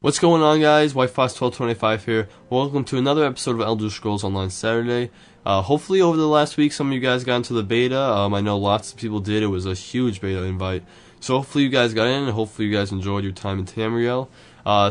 What's going on, guys? WhiteFox1225 here. Welcome to another episode of Elder Scrolls Online Saturday. Hopefully over the last week some of you guys got into the beta. I know lots of people did. It was a huge beta invite. So hopefully you guys got in and hopefully you guys enjoyed your time in Tamriel.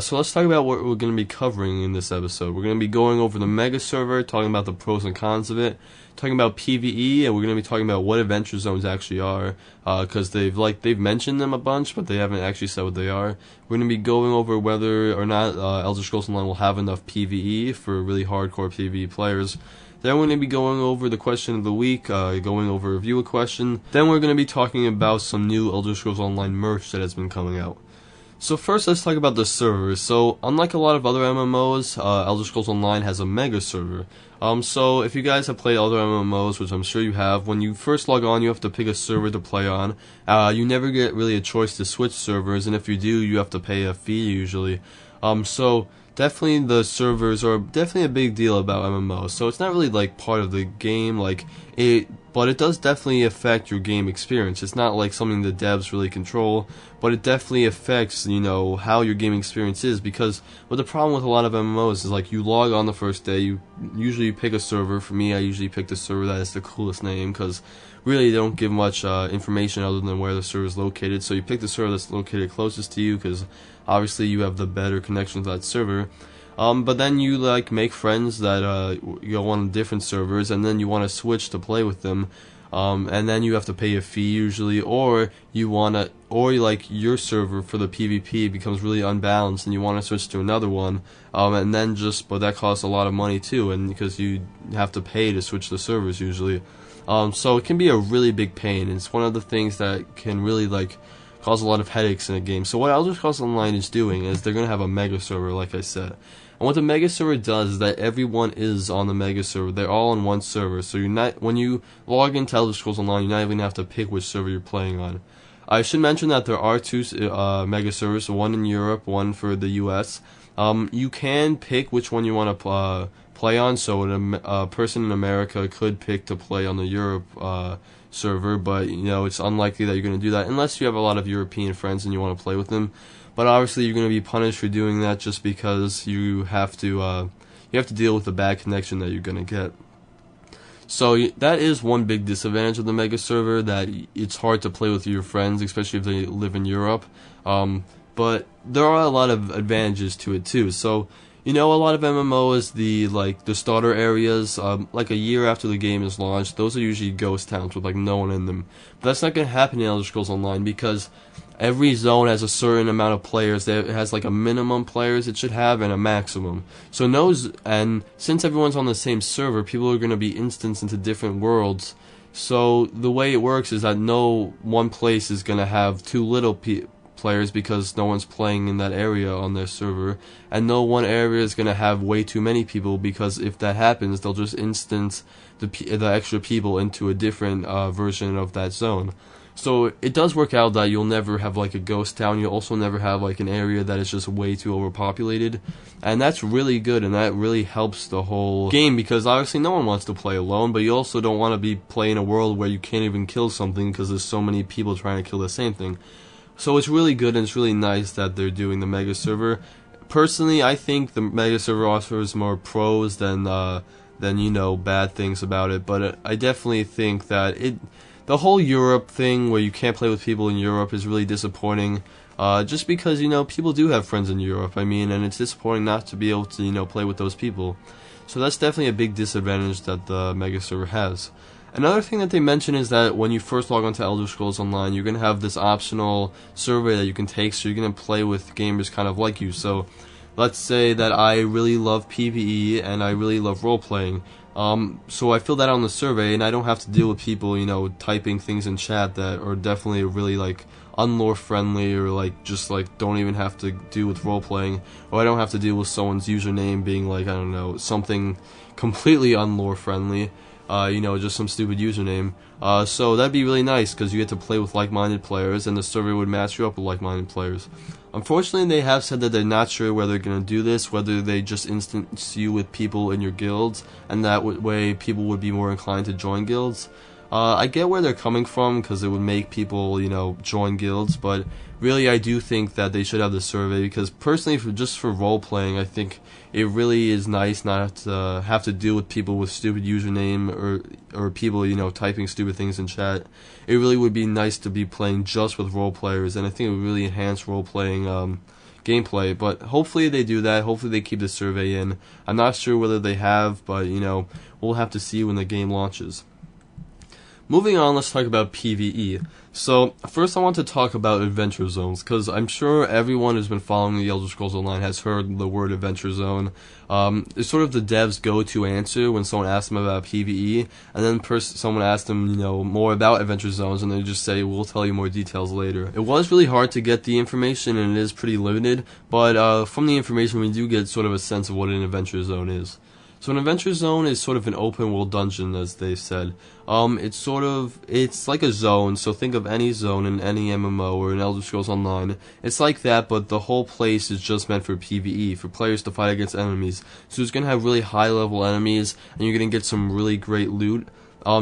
So let's talk about what we're going to be covering in this episode. We're going to be going over the Megaserver, talking about the pros and cons of it, talking about PvE, and we're going to be talking about what adventure zones actually are, because they've mentioned them a bunch, but they haven't actually said what they are. We're going to be going over whether or not Elder Scrolls Online will have enough PvE for really hardcore PvE players. Then we're going to be going over the question of the week, going over a viewer question. Then we're going to be talking about some new Elder Scrolls Online merch that has been coming out. So first, let's talk about the servers. So unlike a lot of other MMOs, Elder Scrolls Online has a Megaserver. So if you guys have played other MMOs, which I'm sure you have, when you first log on, you have to pick a server to play on. You never get really a choice to switch servers, and if you do, you have to pay a fee usually. So definitely the servers are definitely a big deal about MMOs. So it's not really like part of the game, but it does definitely affect your game experience. It's not like something the devs really control, but it definitely affects, how your game experience is, because the problem with a lot of MMOs is like you log on the first day, you usually pick a server. For me, I usually pick the server that has the coolest name, because really they don't give much information other than where the server is located. So you pick the server that's located closest to you, because obviously you have the better connection to that server. But then you make friends that go on different servers, and then you want to switch to play with them, and then you have to pay a fee usually, or your server for the PvP becomes really unbalanced, and you want to switch to another one, and then but that costs a lot of money too, and because you have to pay to switch the servers usually, so it can be a really big pain. It's one of the things that can really cause a lot of headaches in a game. So what Elder Scrolls Online is doing is they're going to have a Megaserver, like I said. And what the Megaserver does is that everyone is on the Megaserver. They're all on one server. So when you log into Elder Scrolls Online, you're not even going to have to pick which server you're playing on. I should mention that there are two Megaservers, one in Europe, one for the US. You can pick which one you want to play on. So a person in America could pick to play on the Europe server, but it's unlikely that you're going to do that unless you have a lot of European friends and you want to play with them. But obviously you're going to be punished for doing that just because you have to deal with the bad connection that you're going to get. So that is one big disadvantage of the Megaserver, that it's hard to play with your friends, especially if they live in Europe. But there are a lot of advantages to it too. So a lot of MMOs, the starter areas, a year after the game is launched, those are usually ghost towns with no one in them. But that's not going to happen in Elder Scrolls Online, because every zone has a certain amount of players. It has a minimum players it should have and a maximum. So since everyone's on the same server, people are going to be instanced into different worlds. So the way it works is that no one place is going to have too little players, because no one's playing in that area on their server, and no one area is going to have way too many people, because if that happens, they'll just instance the extra people into a different version of that zone. So it does work out that you'll never have a ghost town. You'll also never have an area that is just way too overpopulated, and that's really good, and that really helps the whole game, because obviously no one wants to play alone, but you also don't want to be playing a world where you can't even kill something because there's so many people trying to kill the same thing. So it's really good, and it's really nice that they're doing the Megaserver. Personally, I think the Megaserver offers more pros than bad things about it, but I definitely think that the whole Europe thing, where you can't play with people in Europe, is really disappointing, just because people do have friends in Europe, and it's disappointing not to be able to play with those people. So that's definitely a big disadvantage that the Megaserver has. Another thing that they mention is that when you first log onto Elder Scrolls Online, you're going to have this optional survey that you can take, so you're going to play with gamers kind of like you. So let's say that I really love PvE and I really love role-playing. So I fill that out on the survey, and I don't have to deal with people, typing things in chat that are definitely really unlore friendly, or just don't even have to do with role-playing, or I don't have to deal with someone's username being I don't know, something completely unlore friendly. Just some stupid username. So that'd be really nice, because you get to play with like-minded players, and the server would match you up with like-minded players. Unfortunately, they have said that they're not sure whether they're going to do this, whether they just instance you with people in your guilds, and that way people would be more inclined to join guilds. I get where they're coming from because it would make people, join guilds, but really I do think that they should have the survey because personally, just for role playing, I think it really is nice not to have to deal with people with stupid username or people, typing stupid things in chat. It really would be nice to be playing just with role players, and I think it would really enhance role playing gameplay, but hopefully they do that. Hopefully they keep the survey in. I'm not sure whether they have, but we'll have to see when the game launches. Moving on, let's talk about PvE. So, first I want to talk about adventure zones, because I'm sure everyone who's been following the Elder Scrolls Online has heard the word adventure zone. It's sort of the devs' go-to answer when someone asks them about PvE, and then someone asks them, more about adventure zones, and they just say, we'll tell you more details later. It was really hard to get the information, and it is pretty limited, but from the information we do get sort of a sense of what an adventure zone is. So an adventure zone is sort of an open world dungeon, as they said. It's like a zone, so think of any zone in any MMO or in Elder Scrolls Online. It's like that, but the whole place is just meant for PvE, for players to fight against enemies. So it's going to have really high level enemies, and you're going to get some really great loot.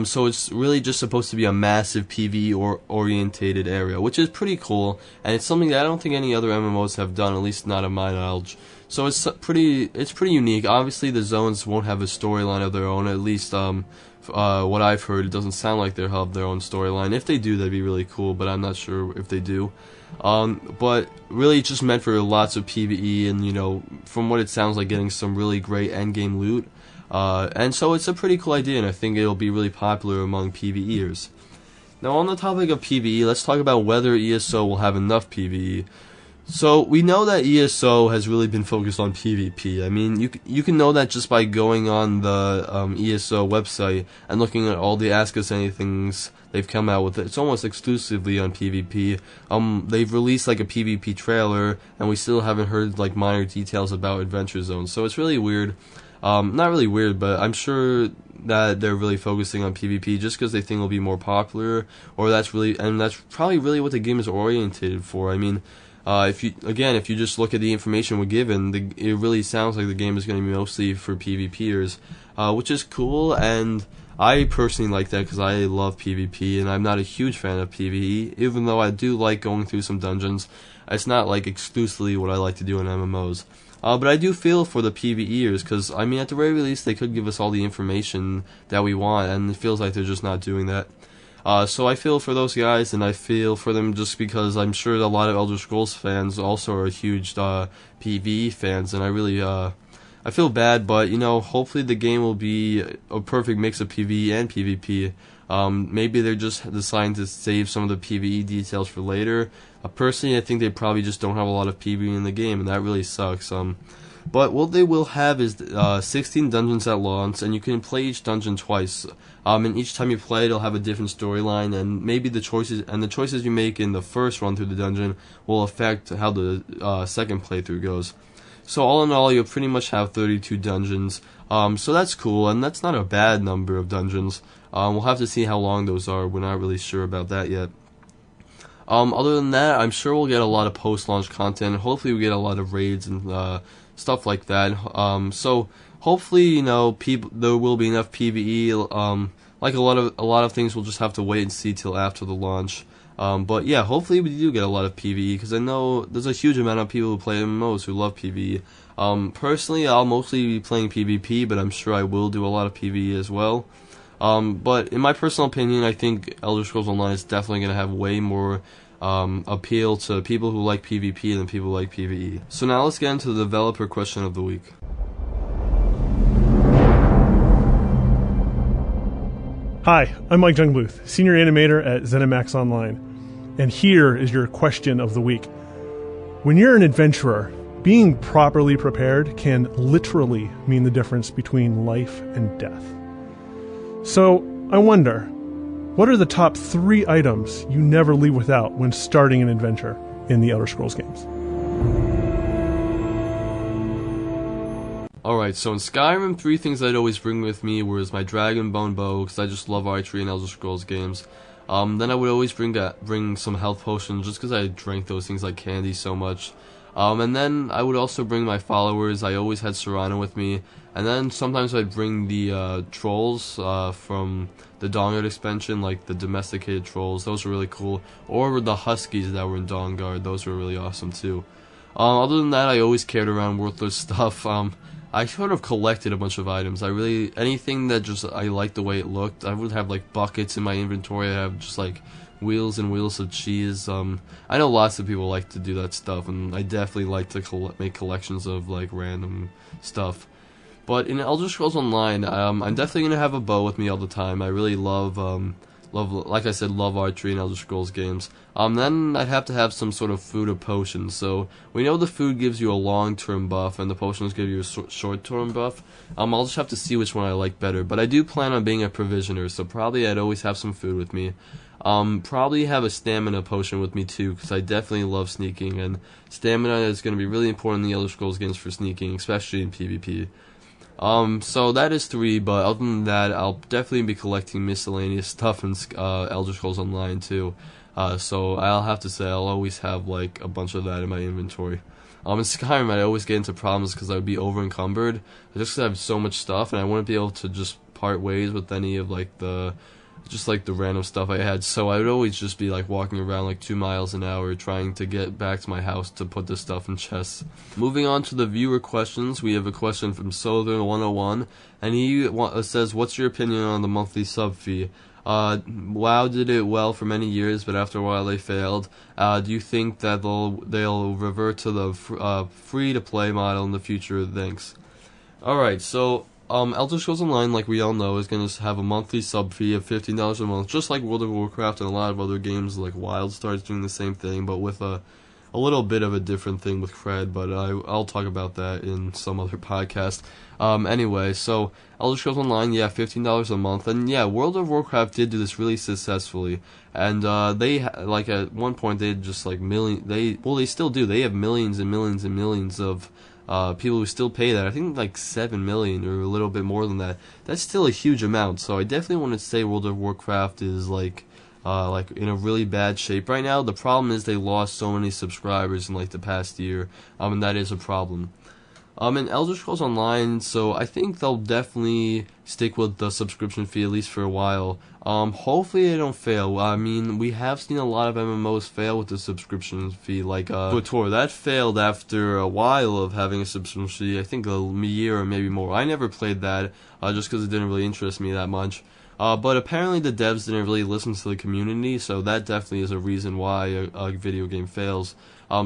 So it's really just supposed to be a massive PvE orientated area, which is pretty cool, and it's something that I don't think any other MMOs have done, at least not of my knowledge. So it's pretty unique. Obviously, the zones won't have a storyline of their own. At least, what I've heard, it doesn't sound like they'll have their own storyline. If they do, that'd be really cool. But I'm not sure if they do. But really, it's just meant for lots of PvE, and from what it sounds like, getting some really great endgame loot. And so it's a pretty cool idea, and I think it'll be really popular among PvEers. Now, on the topic of PvE, let's talk about whether ESO will have enough PvE. So, we know that ESO has really been focused on PvP. I mean, you can know that just by going on the ESO website and looking at all the Ask Us Anythings they've come out with. It's almost exclusively on PvP. They've released like a PvP trailer, and we still haven't heard like minor details about Adventure Zones. So it's really weird. Not really weird, but I'm sure that they're really focusing on PvP just because they think it'll be more popular, or that's probably really what the game is orientated for. I mean, if you just look at the information we're given, it really sounds like the game is going to be mostly for PvPers, which is cool, and I personally like that because I love PvP, and I'm not a huge fan of PvE, even though I do like going through some dungeons. It's not like exclusively what I like to do in MMOs. But I do feel for the PvEers, because, I mean, at the very least, they could give us all the information that we want, and it feels like they're just not doing that. So I feel for those guys, and I feel for them just because I'm sure a lot of Elder Scrolls fans also are huge PvE fans, and I really, I feel bad, but, hopefully the game will be a perfect mix of PvE and PvP. Maybe they're just deciding to save some of the PvE details for later. Personally, I think they probably just don't have a lot of PvE in the game, and that really sucks. But what they will have is 16 dungeons at launch, and you can play each dungeon twice. And each time you play, it'll have a different storyline, and maybe the choices you make in the first run through the dungeon will affect how the second playthrough goes. So all in all, you'll pretty much have 32 dungeons. So that's cool, and that's not a bad number of dungeons. We'll have to see how long those are. We're not really sure about that yet. Other than that, I'm sure we'll get a lot of post-launch content. Hopefully we get a lot of raids and stuff like that. So hopefully, there will be enough PvE. Like a lot of things, we'll just have to wait and see till after the launch. But yeah, hopefully we do get a lot of PvE, because I know there's a huge amount of people who play MMOs who love PvE. Personally, I'll mostly be playing PvP, but I'm sure I will do a lot of PvE as well. But in my personal opinion, I think Elder Scrolls Online is definitely going to have way more appeal to people who like PvP than people who like PvE. So now let's get into the developer question of the week. Hi, I'm Mike Jungluth, Senior Animator at ZeniMax Online, and here is your question of the week. When you're an adventurer, being properly prepared can literally mean the difference between life and death. So, I wonder, what are the top 3 items you never leave without when starting an adventure in the Elder Scrolls games? Alright, so in Skyrim, 3 things I'd always bring with me was my Dragon Bone Bow, because I just love archery in Elder Scrolls games. Then I would always bring some health potions, just because I drank those things like candy so much. And then I would also bring my followers. I always had Serrano with me. And then sometimes I'd bring the trolls from the Dawnguard expansion, like the domesticated trolls. Those were really cool. Or the huskies that were in Dawnguard. Those were really awesome too. Other than that, I always carried around worthless stuff. I sort of collected a bunch of items. Anything that just I liked the way it looked. I would have like buckets in my inventory. I have just like wheels and wheels of cheese. I know lots of people like to do that stuff, and I definitely like to make collections of like random stuff. But in Elder Scrolls Online, I'm definitely gonna have a bow with me all the time. I really love, like I said, love archery and Elder Scrolls games. Then I'd have to have some sort of food or potion. So we know the food gives you a long-term buff, and the potions give you a short-term buff. I'll just have to see which one I like better. But I do plan on being a provisioner, so probably I'd always have some food with me. Probably have a stamina potion with me too, because I definitely love sneaking, and stamina is going to be really important in the Elder Scrolls games for sneaking, especially in PvP. So that is 3, but other than that, I'll definitely be collecting miscellaneous stuff in Elder Scrolls Online too. So I'll have to say I'll always have like a bunch of that in my inventory. In Skyrim, I'd always get into problems because I would be over encumbered, just because I have so much stuff, and I wouldn't be able to just part ways with any of like the random stuff I had. So I would always just be like walking around like 2 miles an hour trying to get back to my house to put this stuff in chests. Moving on to the viewer questions, we have a question from Southern101, and he says, what's your opinion on the monthly sub fee? WoW did it well for many years, but after a while they failed. Do you think that they'll revert to the free-to-play model in the future? Thanks. Alright, so Elder Scrolls Online, like we all know, is going to have a monthly sub fee of $15 a month, just like World of Warcraft and a lot of other games, like WildStar's doing the same thing, but with a little bit of a different thing with cred, but I'll talk about that in some other podcast. Anyway, so Elder Scrolls Online, yeah, $15 a month, and yeah, World of Warcraft did do this really successfully, and they like at one point they had just like they still do. They have millions and millions and millions of people who still pay that. I think like 7 million or a little bit more than that. That's still a huge amount. So I definitely want to say World of Warcraft is like in a really bad shape right now. The problem is they lost so many subscribers in like the past year, and that is a problem. In Elder Scrolls Online, so I think they'll definitely stick with the subscription fee at least for a while. Hopefully they don't fail. I mean, we have seen a lot of MMOs fail with the subscription fee, like KOTOR. That failed after a while of having a subscription fee, I think a year or maybe more. I never played that, just because it didn't really interest me that much. But apparently the devs didn't really listen to the community, so that definitely is a reason why a video game fails.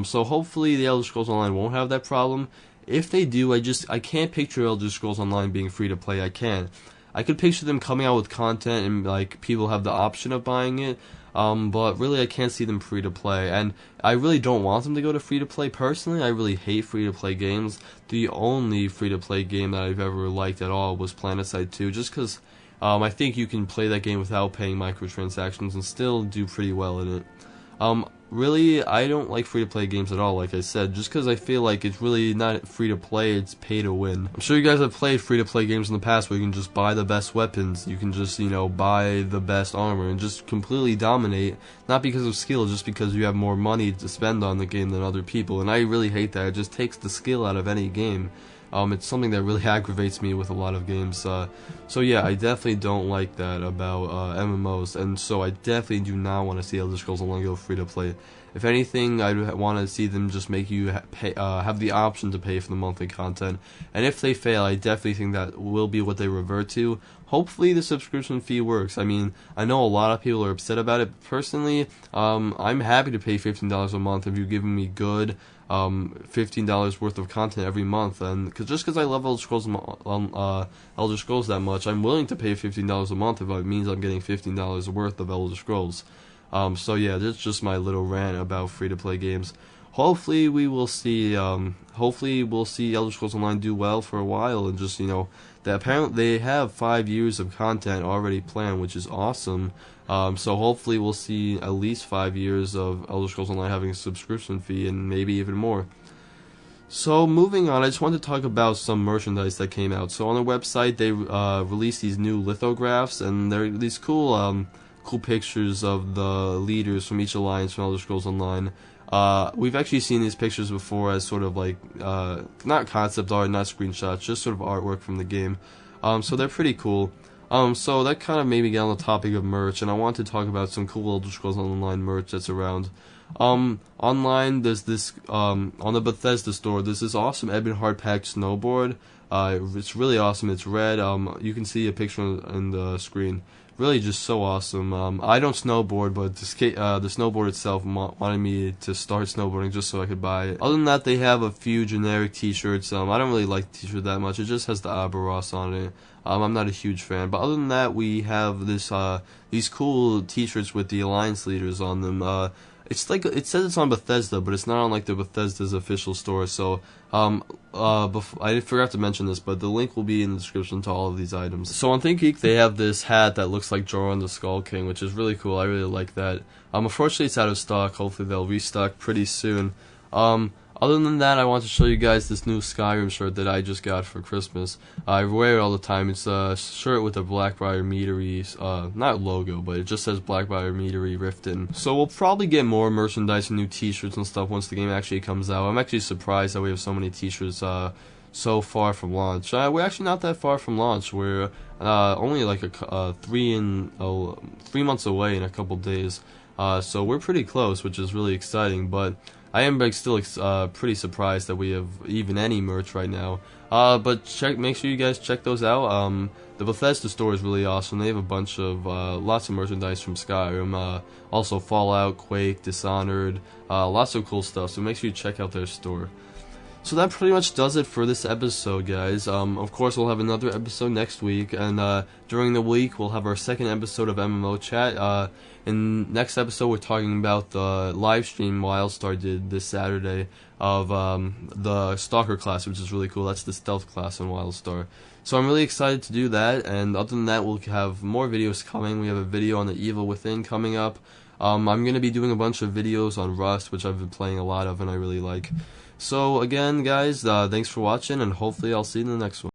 So hopefully the Elder Scrolls Online won't have that problem. If they do, I can't picture Elder Scrolls Online being free to play. I can't. I could picture them coming out with content and like people have the option of buying it, but really I can't see them free to play, and I really don't want them to go to free to play. Personally, I really hate free to play games. The only free to play game that I've ever liked at all was PlanetSide 2, just because I think you can play that game without paying microtransactions and still do pretty well in it. Really, I don't like free-to-play games at all, like I said, just because I feel like it's really not free-to-play, it's pay-to-win. I'm sure you guys have played free-to-play games in the past where you can just buy the best weapons, you can just, buy the best armor and just completely dominate, not because of skill, just because you have more money to spend on the game than other people, and I really hate that. It just takes the skill out of any game. It's something that really aggravates me with a lot of games. So yeah, I definitely don't like that about MMOs, and so I definitely do not want to see Elder Scrolls Online go free to play. If anything, I'd want to see them just make you have the option to pay for the monthly content. And if they fail, I definitely think that will be what they revert to. Hopefully the subscription fee works. I mean, I know a lot of people are upset about it. Personally, I'm happy to pay $15 a month if you're giving me good $15 worth of content every month, and just because I love Elder Scrolls that much, I'm willing to pay $15 a month if it means I'm getting $15 worth of Elder Scrolls. So yeah, that's just my little rant about free-to-play games. Hopefully we'll see Elder Scrolls Online do well for a while, and just that apparently they have 5 years of content already planned, which is awesome. So hopefully we'll see at least 5 years of Elder Scrolls Online having a subscription fee, and maybe even more. So moving on, I just wanted to talk about some merchandise that came out. So on their website, they released these new lithographs, and they're these cool pictures of the leaders from each alliance from Elder Scrolls Online. We've actually seen these pictures before as sort of like not concept art, not screenshots, just sort of artwork from the game. So they're pretty cool. So that kind of made me get on the topic of merch, and I want to talk about some cool Elder Scrolls Online merch that's around. Online, there's this, on the Bethesda store, there's this awesome Ebon Hardpack snowboard. It's really awesome. It's red. You can see a picture on the screen. Really just so awesome. I don't snowboard, but the snowboard itself wanted me to start snowboarding just so I could buy it. Other than that, they have a few generic t-shirts. I don't really like the t-shirt that much. It just has the Aberos on it. I'm not a huge fan. But other than that, we have these cool t-shirts with the Alliance leaders on them. It's like, it says it's on Bethesda, but it's not on like the Bethesda's official store. So I forgot to mention this, but the link will be in the description to all of these items. So on ThinkGeek, they have this hat that looks like Jorah the Skull King, which is really cool. I really like that. Unfortunately, it's out of stock. Hopefully, they'll restock pretty soon. Other than that, I want to show you guys this new Skyrim shirt that I just got for Christmas. I wear it all the time. It's a shirt with a Blackbriar Meadery, not logo, but it just says Blackbriar Meadery Riften. So we'll probably get more merchandise and new t-shirts and stuff once the game actually comes out. I'm actually surprised that we have so many t-shirts so far from launch. We're actually not that far from launch. We're only like 3 months away in a couple days. So we're pretty close, which is really exciting, but I am still pretty surprised that we have even any merch right now. But make sure you guys check those out. The Bethesda store is really awesome. They have a bunch of lots of merchandise from Skyrim, also Fallout, Quake, Dishonored, lots of cool stuff. So make sure you check out their store. So that pretty much does it for this episode, guys. Of course, we'll have another episode next week, and during the week, we'll have our second episode of MMO Chat. In next episode, we're talking about the live stream Wildstar did this Saturday of the Stalker class, which is really cool. That's the stealth class in Wildstar. So I'm really excited to do that, and other than that, we'll have more videos coming. We have a video on the Evil Within coming up. I'm going to be doing a bunch of videos on Rust, which I've been playing a lot of and I really like. So again, guys, thanks for watching, and hopefully I'll see you in the next one.